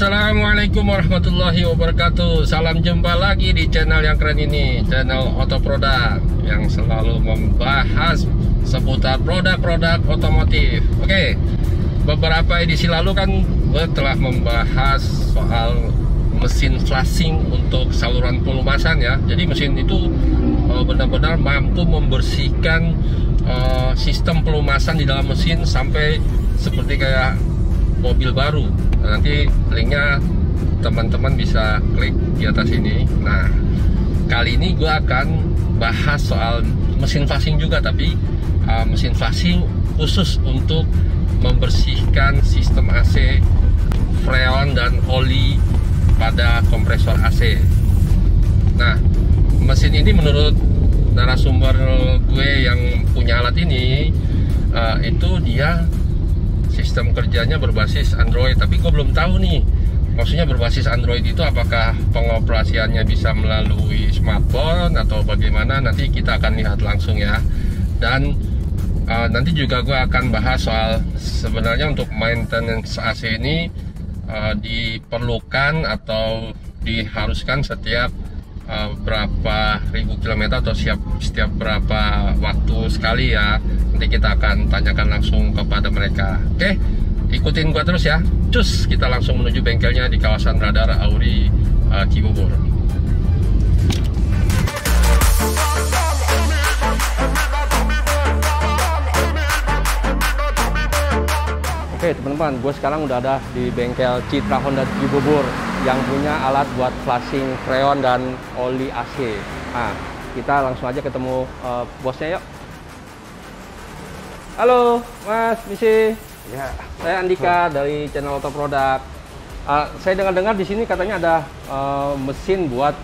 Assalamualaikum warahmatullahi wabarakatuh. Salam jumpa lagi di channel yang keren ini, channel Auto Product yang selalu membahas seputar produk-produk otomotif. Oke, beberapa edisi lalu kan gue telah membahas soal mesin flashing untuk saluran pelumasan ya. Jadi mesin itu benar-benar mampu membersihkan sistem pelumasan di dalam mesin sampai seperti kayak mobil baru. Nanti linknya teman-teman bisa klik di atas ini. Nah, kali ini gue akan bahas soal mesin flashing juga, tapi mesin flashing khusus untuk membersihkan sistem AC, freon dan oli pada kompresor AC. Nah, mesin ini menurut narasumber gue yang punya alat ini, itu dia sistem kerjanya berbasis Android, tapi gue belum tahu nih, maksudnya berbasis Android itu apakah pengoperasiannya bisa melalui smartphone atau bagaimana, nanti kita akan lihat langsung ya. Dan nanti juga gue akan bahas soal sebenarnya untuk maintenance AC ini diperlukan atau diharuskan setiap berapa ribu kilometer atau setiap berapa waktu sekali ya. Nanti kita akan tanyakan langsung kepada mereka. Oke, ikutin gua terus ya. Cus, kita langsung menuju bengkelnya di kawasan Radar Auri Cibubur. Oke teman-teman, gue sekarang udah ada di bengkel Citra Honda Cibubur yang punya alat buat flashing freon dan oli AC. Nah, kita langsung aja ketemu bosnya yuk. Halo Mas Misi. Ya. Saya Andika dari channel Auto Product. Saya dengar-dengar di sini katanya ada mesin buat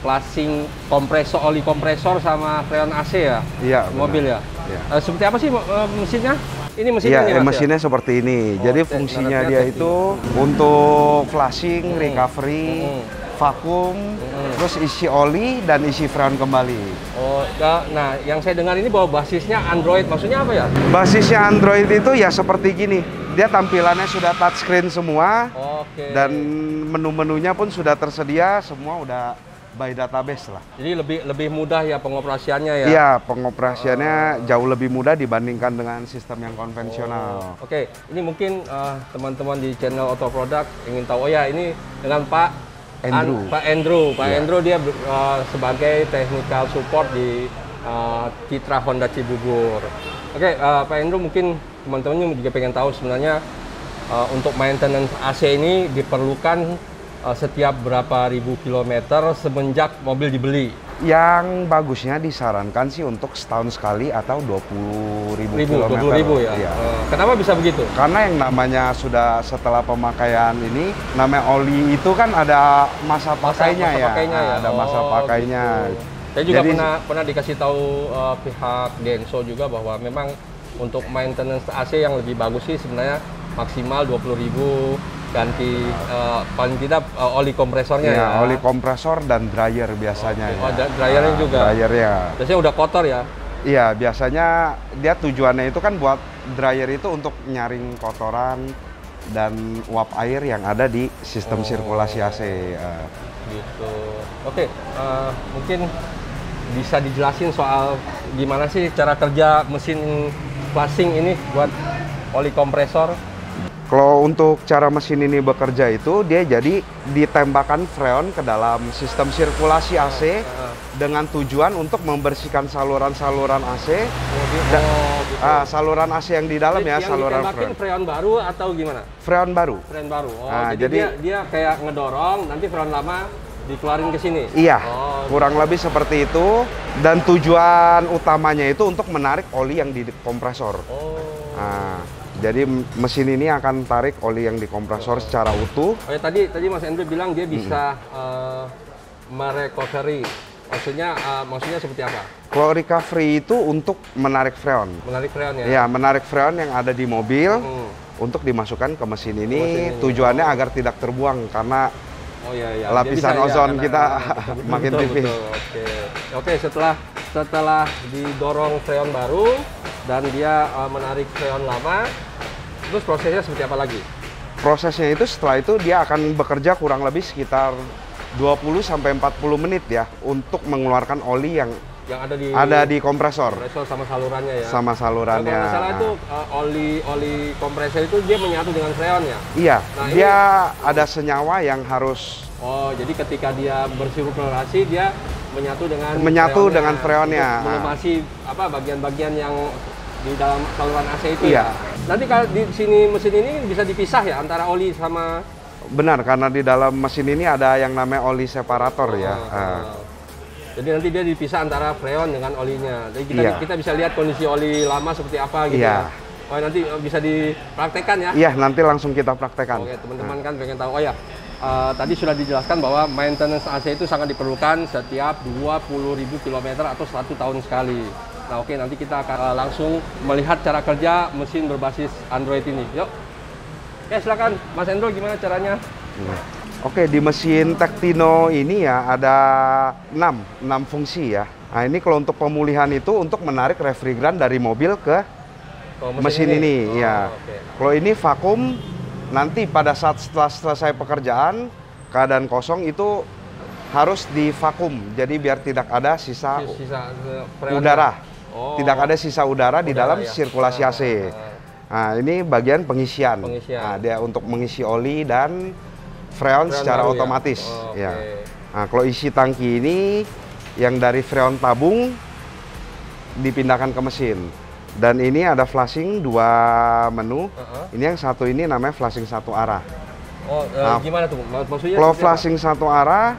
flashing kompresor, oli kompresor sama freon AC ya? Iya. Mobil ya? Ya. Seperti apa sih mesinnya? Ini mesinnya ya, mesinnya seperti ini. Jadi fungsinya dia itu untuk flashing, recovery, vakum, terus isi oli dan isi freon kembali. Oh, nah yang saya dengar ini bahwa basisnya Android, maksudnya apa ya? Basisnya Android itu ya seperti gini. Dia tampilannya sudah touchscreen semua, dan menu-menunya pun sudah tersedia, semua udah by database lah. Jadi lebih mudah ya pengoperasiannya ya? Iya, pengoperasiannya jauh lebih mudah dibandingkan dengan sistem yang konvensional. Oke, ini mungkin teman-teman di channel Auto Product ingin tahu, oh ya ini dengan Pak Andrew. Pak Andrew dia sebagai technical support di Citra Honda Cibubur. Oke, Pak Andrew, mungkin teman-teman juga pengen tahu sebenarnya untuk maintenance AC ini diperlukan setiap berapa ribu kilometer semenjak mobil dibeli? Yang bagusnya disarankan sih untuk setahun sekali atau 20.000 kilometer. 20.000 ya? Iya. Kenapa bisa begitu? Karena yang namanya sudah setelah pemakaian ini, namanya oli itu kan ada masa pakainya ya. Ada masa pakainya. Gitu. Saya juga pernah dikasih tahu pihak Denso juga bahwa memang untuk maintenance AC yang lebih bagus sih sebenarnya maksimal 20.000, ganti paling tidak oli kompresornya ya. Oli kompresor dan dryer biasanya. Oh, dryernya juga. Dryernya. Biasanya udah kotor ya? Iya, biasanya dia tujuannya itu kan buat dryer itu untuk nyaring kotoran dan uap air yang ada di sistem sirkulasi AC. Gitu. Oke, mungkin bisa dijelasin soal gimana sih cara kerja mesin flashing ini buat oli kompresor? Kalau untuk cara mesin ini bekerja itu, dia jadi ditembakkan freon ke dalam sistem sirkulasi AC dengan tujuan untuk membersihkan saluran-saluran AC. Gitu. Saluran AC yang di dalam ya, saluran freon. Freon baru atau gimana? Freon baru. Freon baru. Jadi dia kayak ngedorong, nanti freon lama dikeluarin ke sini? Iya, kurang lebih seperti itu. Dan tujuan utamanya itu untuk menarik oli yang di kompresor. Jadi mesin ini akan tarik oli yang di kompresor secara utuh. Oh ya, tadi Mas Andrew bilang dia bisa merecovery. Maksudnya seperti apa? Kalau recovery itu untuk menarik freon. Menarik freon ya? Ya, menarik freon yang ada di mobil untuk dimasukkan ke mesin ini. Tujuannya agar tidak terbuang karena lapisan ozon kita makin tipis. Oke, setelah didorong freon baru dan dia menarik freon lama, terus prosesnya seperti apa lagi? Prosesnya itu setelah itu dia akan bekerja kurang lebih sekitar 20 sampai 40 menit ya untuk mengeluarkan oli yang ada di kompresor. Kompresor sama salurannya ya. Sama salurannya. Nah, kalau nggak salah itu oli kompresor itu dia menyatu dengan freon ya? Iya, nah, dia ada senyawa yang harus. Oh, jadi ketika dia bersirkulasi dia menyatu dengan freonnya. Melumasi bagian-bagian yang di dalam saluran AC itu ya. Nanti kalau di sini mesin ini bisa dipisah ya antara oli sama. Benar, karena di dalam mesin ini ada yang namanya oli separator ya. Jadi nanti dia dipisah antara freon dengan olinya. Jadi kita bisa lihat kondisi oli lama seperti apa gitu ya. Oh, nanti bisa dipraktekkan ya? Iya, nanti langsung kita praktekkan. Oke, teman-teman kan pengen tahu. Oh ya, tadi sudah dijelaskan bahwa maintenance AC itu sangat diperlukan setiap 20.000 km atau 1 tahun sekali. Nah, oke, nanti kita akan langsung melihat cara kerja mesin berbasis Android ini. Yuk. Oke, silakan Mas Endro, gimana caranya? Oke, di mesin Tektino ini ya ada 6 fungsi ya. Nah, ini kalau untuk pemulihan itu untuk menarik refrigeran dari mobil ke mesin ini ya. Kalau ini vakum, nanti pada saat setelah selesai pekerjaan keadaan kosong itu harus divakum. Jadi biar tidak ada sisa udara. Tidak ada sisa udara di dalam sirkulasi AC. Nah, ini bagian pengisian. Nah, dia untuk mengisi oli dan freon secara otomatis ya. Nah, kalau isi tangki ini yang dari freon tabung dipindahkan ke mesin. Dan ini ada flashing 2 menu. Ini yang satu ini namanya flashing 1 arah. Gimana tuh? Maksudnya kalau flashing 1 arah,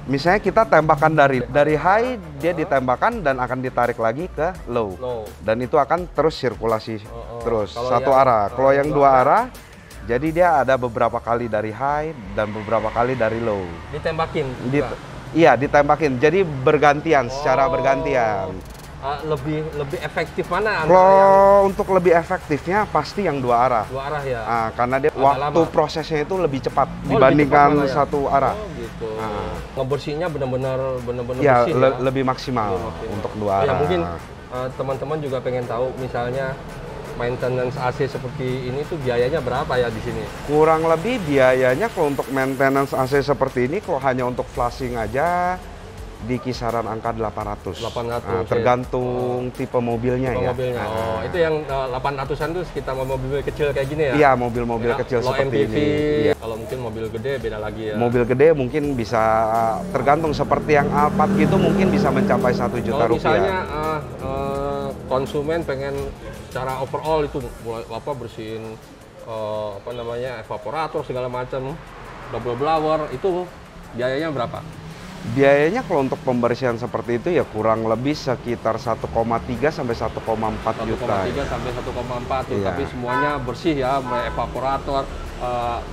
misalnya kita tembakan dari high, dia ditembakkan dan akan ditarik lagi ke low. Dan itu akan terus sirkulasi terus satu arah. Kalau yang 2 arah, jadi dia ada beberapa kali dari high dan beberapa kali dari low. Ditembakin? Iya, ditembakin. Jadi bergantian, secara bergantian. Lebih efektif mana? Kalau untuk lebih efektifnya pasti yang 2 arah. 2 arah ya? Karena dia waktu prosesnya itu lebih cepat dibandingkan satu arah. Gitu. Ngebersihnya benar-benar ya, bersih ya? Lebih maksimal untuk 2 arah. Ya, mungkin teman-teman juga pengen tahu misalnya maintenance AC seperti ini tuh biayanya berapa ya di sini? Kurang lebih biayanya kalau untuk maintenance AC seperti ini kalau hanya untuk flashing aja di kisaran angka 800. Tergantung tipe mobilnya ya. Mobilnya. Itu yang 800-an tuh sekitar mobil kecil kayak gini ya? Iya, mobil-mobil kecil seperti MPV. ini. Iya. Kalau mungkin mobil gede beda lagi ya. Mobil gede mungkin bisa tergantung seperti yang Alphard gitu mungkin bisa mencapai 1 juta rupiah. Misalnya konsumen pengen secara overall itu mulai bersihin evaporator segala macam, double blower, itu biayanya berapa? Biayanya kalau untuk pembersihan seperti itu ya kurang lebih sekitar 1,3 sampai 1,4 juta. 1,3 sampai 1,4 ya. Tapi semuanya bersih ya, evaporator,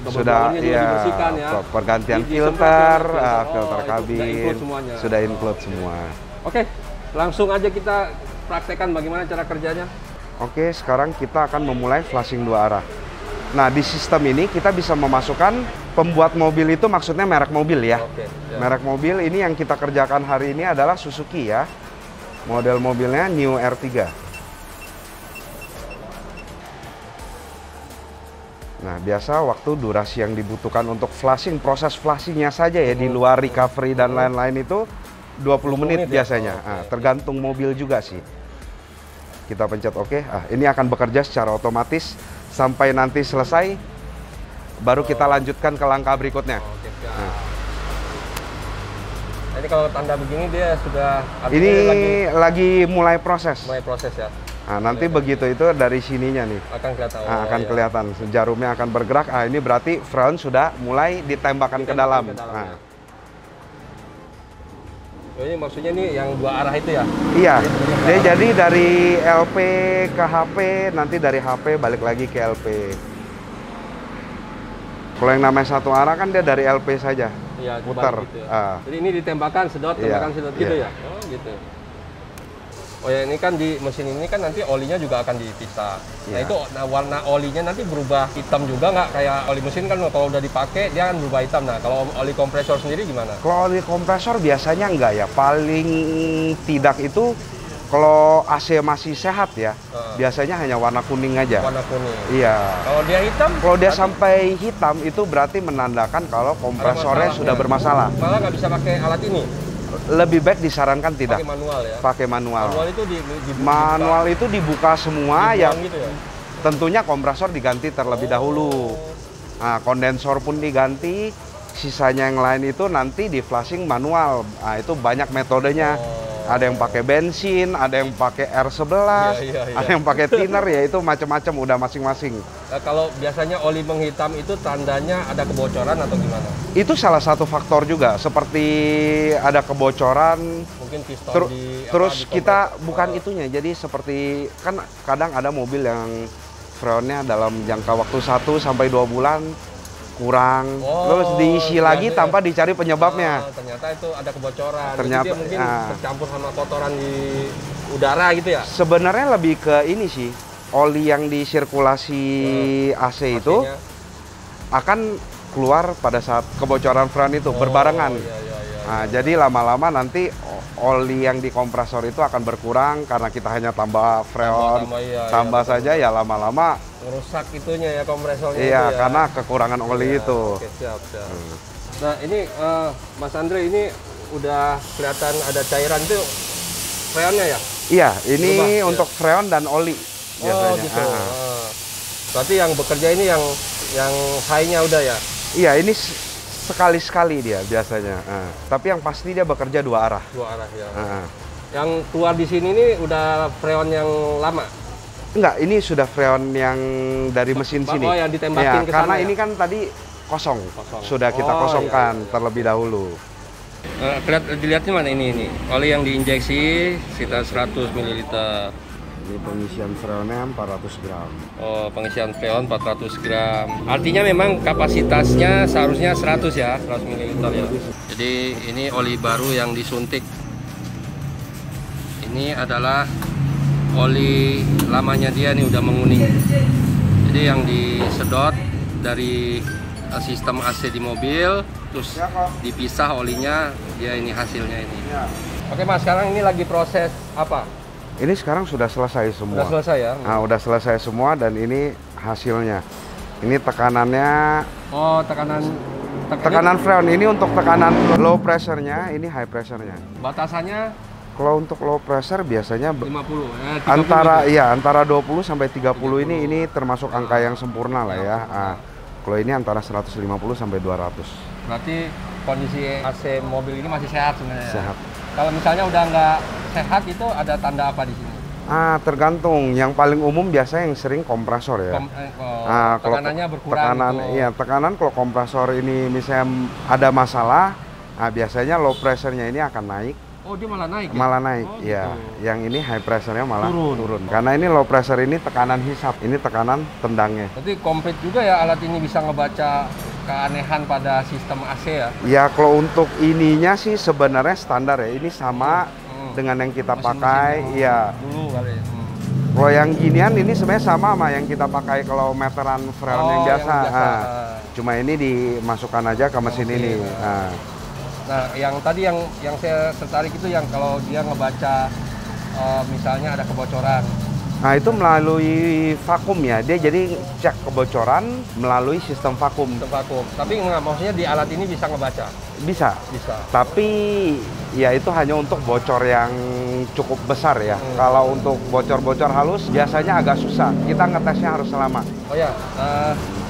double sudah blowernya juga dibersihkan ya. Pergantian filter, filter kabin, sudah include semua. Oke, langsung aja kita praktekkan bagaimana cara kerjanya. Oke, sekarang kita akan memulai flashing 2 arah. Nah, di sistem ini kita bisa memasukkan pembuat mobil itu maksudnya merek mobil ya. Merek mobil ini yang kita kerjakan hari ini adalah Suzuki ya. Model mobilnya New R3. Nah, biasa waktu durasi yang dibutuhkan untuk flashing, proses flashingnya saja ya di luar recovery dan lain-lain itu 20 menit biasanya. Tergantung mobil juga sih. Kita pencet oke. Ini akan bekerja secara otomatis sampai nanti selesai, baru kita lanjutkan ke langkah berikutnya. Jadi kalau tanda begini dia sudah lagi mulai proses. Mulai proses ya. Nanti begitu itu dari sininya nih akan kelihatan. Akan kelihatan jarumnya akan bergerak. Ini berarti freon sudah mulai ditembakkan ke dalam. Ini maksudnya nih yang 2 arah itu ya? Iya, dia jadi dari LP ke HP, nanti dari HP balik lagi ke LP. Kalau yang namanya 1 arah kan dia dari LP saja, putar. Gitu ya. Jadi ini ditembakkan, sedot, tembakan, sedot gitu ya? Oh gitu. Oh ya, ini kan di mesin ini kan nanti olinya juga akan dipisah. Nah itu warna olinya nanti berubah hitam juga nggak? Kayak oli mesin kan kalau udah dipakai dia akan berubah hitam. Nah kalau oli kompresor sendiri gimana? Kalau oli kompresor biasanya enggak ya. Paling tidak itu Kalau AC masih sehat ya, biasanya hanya warna kuning aja. Warna kuning. Iya. Kalau dia hitam? Kalau dia sampai hitam itu berarti menandakan kalau kompresornya sudah bermasalah. Malah nggak bisa pakai alat ini? Lebih baik disarankan tidak. Pakai manual ya? Pakai manual. Manual itu manual itu dibuka semua ya. Gitu ya. Tentunya kompresor diganti terlebih dahulu. Nah, kondensor pun diganti. Sisanya yang lain itu nanti di flushing manual. Nah, itu banyak metodenya. Ada yang pakai bensin, ada yang pakai R11, ada yang pakai thinner, ya itu macam-macam udah masing-masing. Kalau biasanya oli menghitam itu tandanya ada kebocoran atau gimana? Itu salah satu faktor juga, seperti ada kebocoran. Mungkin piston terus kita bukan itunya, jadi seperti kan kadang ada mobil yang freonnya dalam jangka waktu 1 sampai 2 bulan kurang, terus diisi lagi tanpa dicari penyebabnya. Ternyata itu ada kebocoran. Ternyata dia mungkin tercampur sama kotoran di udara gitu ya? Sebenarnya lebih ke ini sih, oli yang di sirkulasi AC itu akan keluar pada saat kebocoran freon itu berbarengan. Nah, jadi lama-lama nanti oli yang di kompresor itu akan berkurang karena kita hanya tambah freon, tambah saja ya lama-lama merusak itunya ya kompresornya. Iya, itu ya. karena kekurangan oli itu. Oke, siap. Nah ini Mas Andre, ini udah kelihatan ada cairan itu freonnya ya? Iya, ini berubah, untuk freon dan oli biasanya. Gitu. Berarti yang bekerja ini yang high-nya udah ya? Iya, ini sekali-sekali dia biasanya. Tapi yang pasti dia bekerja 2 arah. 2 arah ya. Yang keluar di sini ini udah freon yang lama? Enggak, ini sudah freon yang dari mesin sini. Oh, yang ditembakin ke sana. Karena ya? ini kan tadi kosong. Sudah kita kosongkan terlebih dahulu. Dilihatnya mana ini? Oli yang diinjeksi sekitar 100 ml. Ini pengisian freonnya 400 gram. Oh, pengisian freon 400 gram. Artinya memang kapasitasnya seharusnya 100 ya, 100 ml ya. Jadi ini oli baru yang disuntik. Ini adalah oli lamanya dia nih udah menguning. Jadi yang disedot dari sistem AC di mobil, terus dipisah olinya, dia ini hasilnya ini. Oke Mas, sekarang ini lagi proses apa? Ini sekarang sudah selesai semua. Sudah selesai ya? Nah, udah selesai semua dan ini hasilnya. Ini tekanannya. Oh, tekanan freon ini untuk tekanan low pressure-nya, ini high pressure-nya. Batasannya? Kalau untuk low pressure biasanya 50, antara gitu. ya antara 20 sampai 30 ini termasuk angka yang sempurna lah ya. Kalau ini antara 150 sampai 200. Berarti kondisi AC mobil ini masih sehat sebenarnya. Sehat. Kalau misalnya udah nggak sehat itu ada tanda apa di sini? Tergantung. Yang paling umum biasanya yang sering kompresor ya. Tekanannya berkurang. Tekanan kalau kompresor ini misalnya ada masalah, biasanya low pressure-nya ini akan naik. Oh, dia malah naik? Malah naik, ya. Gitu. Yang ini high pressure-nya malah turun. Karena ini low pressure ini tekanan hisap, ini tekanan tendangnya. Berarti komplit juga ya alat ini bisa ngebaca keanehan pada sistem AC ya? Ya, kalau untuk ininya sih sebenarnya standar ya. Ini sama dengan yang kita pakai, ya. Dulu kali. Kalau yang ginian ini sebenarnya sama yang kita pakai kalau meteran freon yang biasa. Cuma ini dimasukkan aja ke mesin ini. Nah, yang tadi yang saya tertarik itu yang kalau dia ngebaca misalnya ada kebocoran. Nah, itu melalui vakum ya. Dia jadi cek kebocoran melalui sistem vakum. Tapi maksudnya di alat ini bisa ngebaca? Bisa. Tapi ya itu hanya untuk bocor yang cukup besar ya. Kalau untuk bocor-bocor halus biasanya agak susah. Kita ngetesnya harus lama. Oh ya,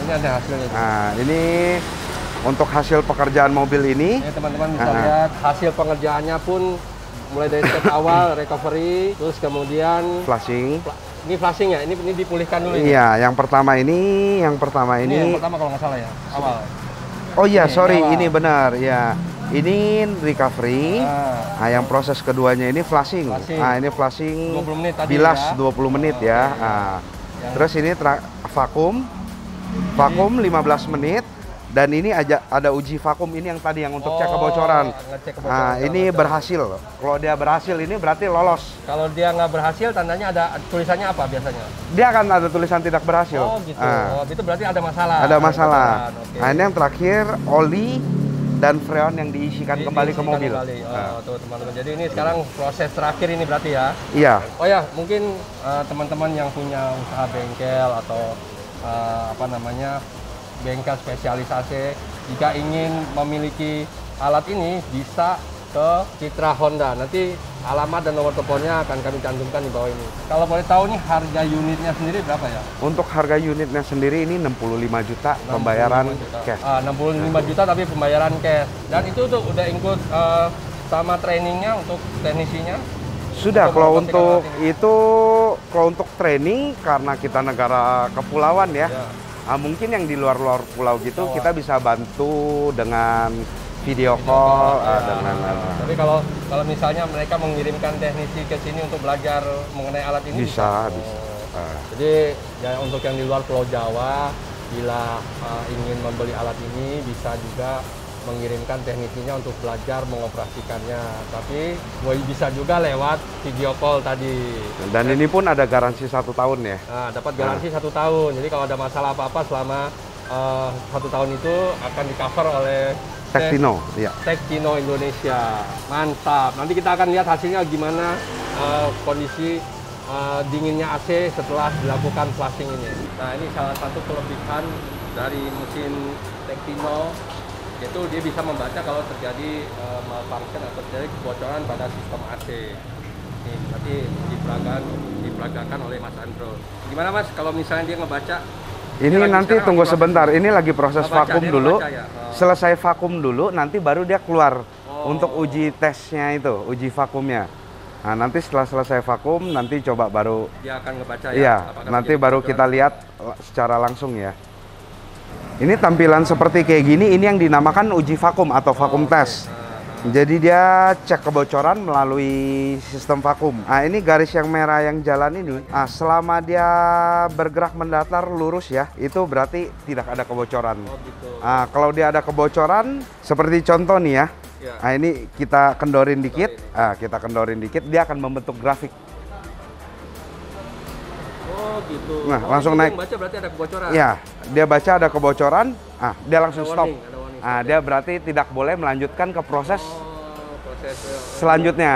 ini ada hasilnya. Nah, ini untuk hasil pekerjaan mobil ini. Teman-teman bisa lihat hasil pengerjaannya pun mulai dari step awal recovery, terus kemudian flushing. Ini flushing ya? Ini dipulihkan dulu. Iya, yang pertama ini. Yang pertama kalau nggak salah ya, awal. Oh iya, sorry, ini benar ya. Ini recovery. Nah, yang proses keduanya ini flushing. Nah, ini flushing 20 menit tadi bilas ya. 20 menit ya. Terus ini vakum 15 menit. Dan ini ada uji vakum ini yang tadi yang untuk cek kebocoran. Nah, ini berhasil. Kalau dia berhasil ini berarti lolos. Kalau dia nggak berhasil, tandanya ada tulisannya apa biasanya? Dia akan ada tulisan tidak berhasil. Oh gitu. Itu berarti ada masalah. Ada masalah. Nah, ini yang terakhir oli dan freon yang diisikan kembali ke mobil. Tuh teman-teman. Jadi ini sekarang proses terakhir ini berarti ya? Iya. Oh ya, mungkin teman-teman yang punya usaha bengkel atau apa namanya bengkel spesialis AC, jika ingin memiliki alat ini bisa ke Citra Honda. Nanti alamat dan nomor teleponnya akan kami cantumkan di bawah ini. Kalau boleh tahu nih harga unitnya sendiri berapa ya? Untuk harga unitnya sendiri ini 65 juta pembayaran cash. 65 juta tapi pembayaran cash. Dan itu tuh udah include sama trainingnya untuk teknisinya? Sudah, kalau untuk training karena kita negara kepulauan ya. Mungkin yang di luar pulau gitu kita bisa bantu dengan video call dan lain-lain. Tapi kalau misalnya mereka mengirimkan teknisi ke sini untuk belajar mengenai alat ini bisa. Jadi ya untuk yang di luar Pulau Jawa, bila ingin membeli alat ini bisa juga mengirimkan teknisinya untuk belajar mengoperasikannya. Tapi bisa juga lewat video call tadi. Dan ini pun ada garansi 1 tahun ya. Nah, dapat garansi 1 tahun. Jadi kalau ada masalah apa-apa selama 1 tahun itu akan di-cover oleh Tektino, ya. Tektino Indonesia. Mantap. Nanti kita akan lihat hasilnya gimana kondisi dinginnya AC setelah dilakukan flushing ini. Nah, ini salah satu kelebihan dari mesin Tektino, yaitu dia bisa membaca kalau terjadi malfunction atau terjadi kebocoran pada sistem AC. Ini nanti diperagakan oleh Mas Andro. Gimana Mas kalau misalnya dia ngebaca? Ini nanti tunggu sebentar, ini lagi proses vakum dulu. Selesai vakum dulu, nanti baru dia keluar untuk uji tesnya itu, uji vakumnya. Nah, nanti setelah selesai vakum, nanti coba baru dia akan ngebaca ya. Iya, nanti baru kita lihat secara langsung ya. Ini tampilan seperti kayak gini, ini yang dinamakan uji vakum atau vakum test. Jadi dia cek kebocoran melalui sistem vakum. Nah, ini garis yang merah yang jalan ini, selama dia bergerak mendatar lurus ya, itu berarti tidak ada kebocoran. Kalau dia ada kebocoran, seperti contoh nih ya. Nah, ini kita kendorin dikit, dia akan membentuk grafik. Oh gitu. Nah, langsung naik. Baca berarti ada kebocoran. Ya, dia baca ada kebocoran, dia langsung stop. Dia berarti tidak boleh melanjutkan ke proses selanjutnya.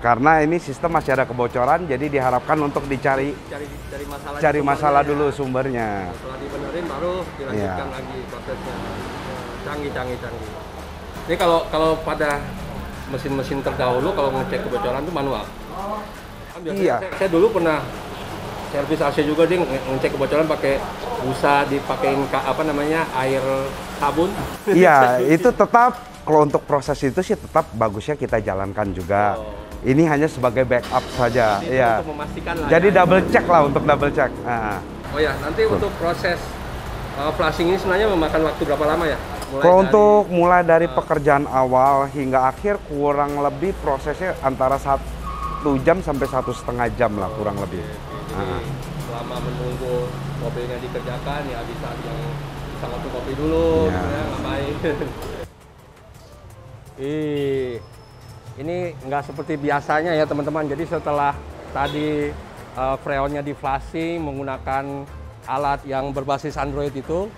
Karena ini sistem masih ada kebocoran, jadi diharapkan untuk cari masalah dulu sumbernya. Setelah dibenerin baru dilanjutkan lagi prosesnya. Canggih. Ini kalau pada mesin-mesin terdahulu kalau ngecek kebocoran itu manual. Iya. Saya dulu pernah servis AC juga, dia ngecek kebocoran pakai busa, dipakein air sabun. Iya, itu tetap kalau untuk proses itu sih tetap bagusnya kita jalankan juga. Ini hanya sebagai backup saja. Iya. Untuk memastikan lah. Jadi double check lah, untuk double check. Oh ya, nanti untuk proses flushing ini sebenarnya memakan waktu berapa lama ya? Mulai dari pekerjaan awal hingga akhir kurang lebih prosesnya antara 1 jam sampai 1,5 jam lah kurang lebih. Jadi selama menunggu mobilnya dikerjakan ya bisa ngopi kopi dulu, ngapain. Ini nggak seperti biasanya ya teman-teman. Jadi setelah tadi freonnya di flushing menggunakan alat yang berbasis Android itu,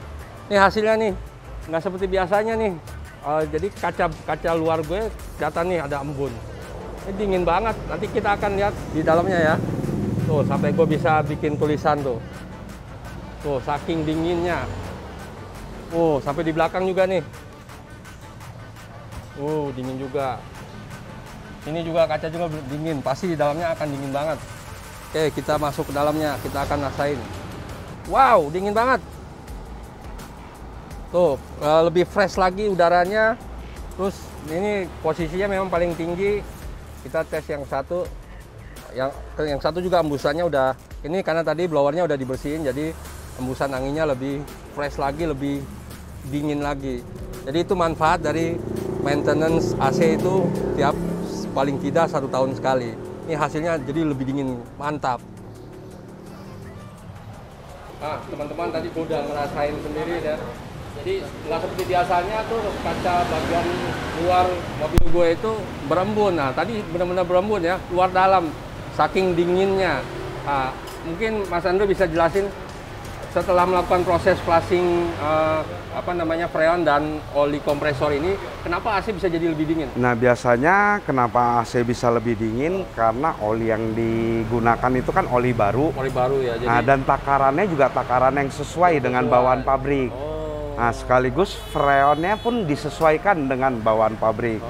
ini hasilnya nih nggak seperti biasanya nih. Jadi kaca luar gue kelihatan nih ada embun. Ini dingin banget. Nanti kita akan lihat di dalamnya ya. Tuh, sampai gue bisa bikin tulisan tuh. Tuh, saking dinginnya. Sampai di belakang juga nih. Dingin juga. Ini juga kaca juga dingin. Pasti di dalamnya akan dingin banget. Oke, kita masuk ke dalamnya. Kita akan rasain. Wow, dingin banget. Tuh, lebih fresh lagi udaranya. Terus, ini posisinya memang paling tinggi. Kita tes yang satu. Yang satu juga embusannya udah, ini karena tadi blowernya udah dibersihin, jadi embusan anginnya lebih fresh lagi, lebih dingin lagi. Jadi itu manfaat dari maintenance AC itu tiap paling tidak 1 tahun sekali. Ini hasilnya jadi lebih dingin, mantap. Teman-teman tadi udah ngerasain sendiri ya. Jadi nggak seperti biasanya tuh kaca bagian luar mobil gue itu berembun. Nah tadi benar-benar berembun ya, luar dalam. Saking dinginnya. Mungkin Mas Andro bisa jelasin setelah melakukan proses flushing freon dan oli kompresor ini, kenapa AC bisa jadi lebih dingin? Nah, biasanya kenapa AC bisa lebih dingin karena oli yang digunakan itu kan oli baru. Oli baru ya. Jadi... Nah, dan takarannya juga takaran yang sesuai dengan bawaan pabrik. Nah, sekaligus freonnya pun disesuaikan dengan bawaan pabrik.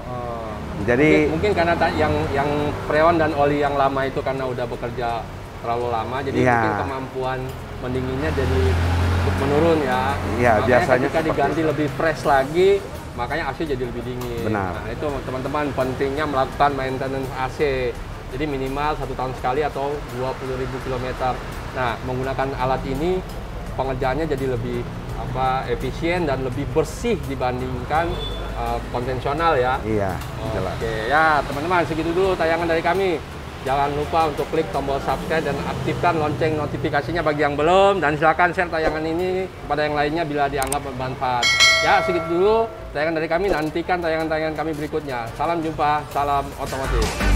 Jadi mungkin karena yang freon dan oli yang lama itu karena udah bekerja terlalu lama, jadi mungkin kemampuan mendinginnya jadi menurun ya. Iya, biasanya ketika diganti itu lebih fresh lagi, makanya AC jadi lebih dingin. Benar. Nah, itu teman-teman pentingnya melakukan maintenance AC. Jadi minimal 1 tahun sekali atau 20.000 km. Nah, menggunakan alat ini pengerjaannya jadi lebih efisien dan lebih bersih dibandingkan konvensional ya. Iya, jelas. Oke, ya teman-teman, segitu dulu tayangan dari kami. Jangan lupa untuk klik tombol subscribe dan aktifkan lonceng notifikasinya bagi yang belum. Dan silakan share tayangan ini kepada yang lainnya bila dianggap bermanfaat. Ya, segitu dulu tayangan dari kami. Nantikan tayangan-tayangan kami berikutnya. Salam jumpa, salam otomotif.